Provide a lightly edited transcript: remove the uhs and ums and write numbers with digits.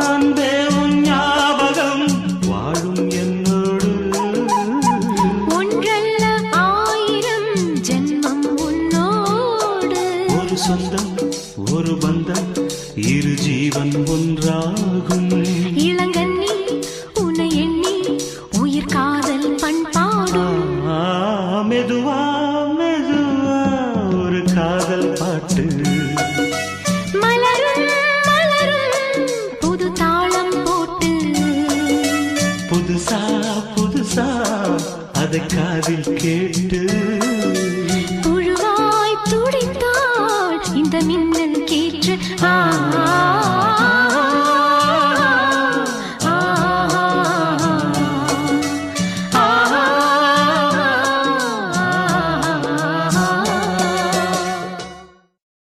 அன்பே உன் ஞாபகம் வாழும் என்னோடு. ஒன்றல்ல ஆயிரம் ஜென்மம் உன்னோடு. ஒரு சொந்தம் ஒரு பந்தம் இரு ஜீவன் ஒன்றாகும். இளங்கண்ணி உன்னை எண்ணி உயிர் காதல் பண்பாடும். மெதுவா மெதுவா ஒரு காதல் பாட்டு. மலரும் மலரும் புது தாளம் போட்டு. புதுசா புதுசா அதை காதில் கேட்டு. புழுவாய் துடித்தாள் இந்த